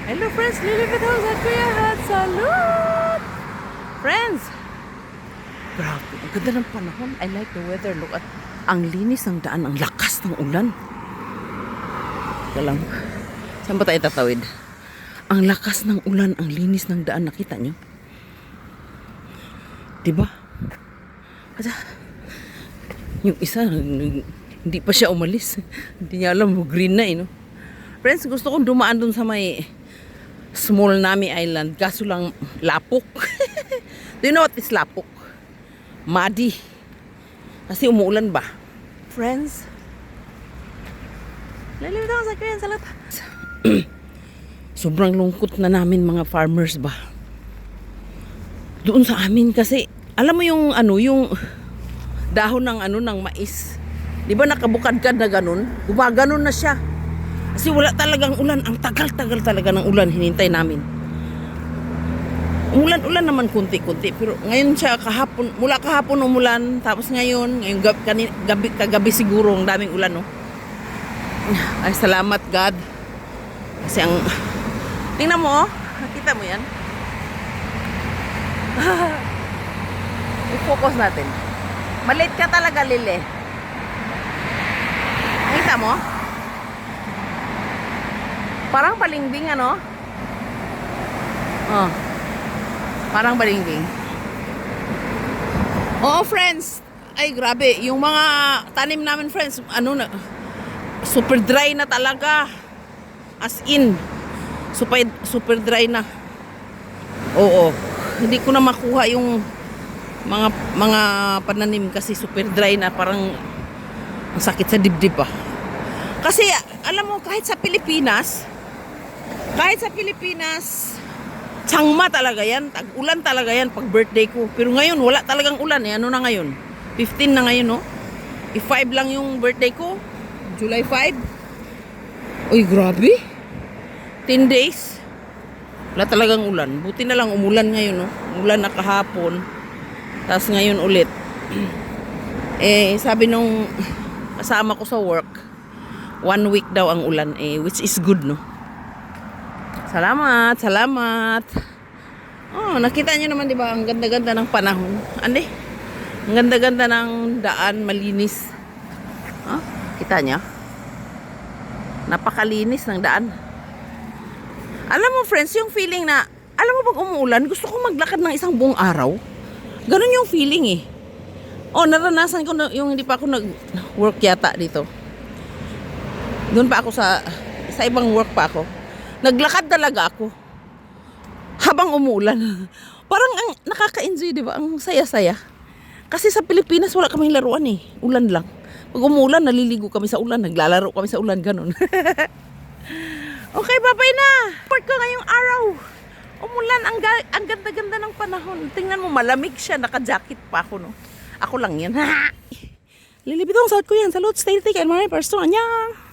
Hello friends, Lilibet House at Kuya Hat. Salud! Friends! Grabe, ang ganda ng panahon. I like the weather. Look at, ang linis ng daan, ang lakas ng ulan. Kalang, saan ba tayo tatawid? Ang lakas ng ulan, ang linis ng daan. Nakita nyo? Diba? Kasi, yung isa, hindi pa siya umalis. Hindi niya alam, green na no? Friends, gusto kong dumaan dun sa may Small Nami Island. Kaso lang, lapok. Do you know what is lapok? Muddy. Kasi umuulan ba? Friends, lalibit ako sa Korean Salad. Sobrang lungkot na namin mga farmers ba. Doon sa amin kasi, alam mo yung ano, yung dahon ng ano ng mais. 'Di ba nakabukad-kad na ganun? Gumaganon na siya. Kasi wala talagang ulan. Ang tagal-tagal talaga ng ulan hinintay namin. Umulan-ulan naman kunti-kunti. Pero ngayon siya kahapon, mula kahapon umulan. Tapos ngayong kagabi siguro ang daming ulan, no? Ay, salamat God. Kasi ang, tingnan mo, nakita mo yan? I-focus natin. Maliit ka talaga, Lili. Nakita mo? Parang palingbing, ano? Oh. Parang palingbing. Oo, friends. Ay, grabe. Yung mga tanim namin, friends, ano na, super dry na talaga. As in, super dry na. Oo. Hindi ko na makuha yung mga pananim kasi super dry na, parang ang sakit sa dibdib pa. Kasi alam mo, kahit sa Pilipinas, tsangma talaga yan, tag-ulan talaga yan pag birthday ko. Pero ngayon wala talagang ulan eh. Ano na ngayon? 15 na ngayon, no? I-5 lang yung birthday ko, July 5. Uy, grabe, 10 days wala talagang ulan. Buti na lang umulan ngayon, no? Umulan na kahapon, tapos ngayon ulit. Eh, sabi nung kasama ko sa work, 1 week daw ang ulan, eh, which is good, no? Salamat, salamat. Oh, nakita nyo naman, di ba? Ang ganda-ganda ng panahon. Ande? Ang ganda-ganda ng daan, malinis. Oh, kita nyo? Napakalinis ng daan. Alam mo, friends, yung feeling na, alam mo pag umuulan, gusto ko maglakad ng isang buong araw. Ganun yung feeling eh. Oh, naranasan ko na, yung hindi pa ako nag-work yata dito. Doon pa ako sa ibang work pa ako. Naglakad talaga ako habang umuulan. Parang ang nakaka-enjoy, di ba? Ang saya-saya. Kasi sa Pilipinas wala kaming laruan eh. Ulan lang. Pag umuulan, naliligo kami sa ulan, naglalaro kami sa ulan, ganun. Okay, bye-bye na. Report ko ngayong araw. Umulan, ang ganda-ganda ng panahon. Tingnan mo, malamig siya, naka-jacket pa ako, no? Ako lang yan. Lilibit ako sa South Korean. Salud, stay thick and marry person. Annyeong!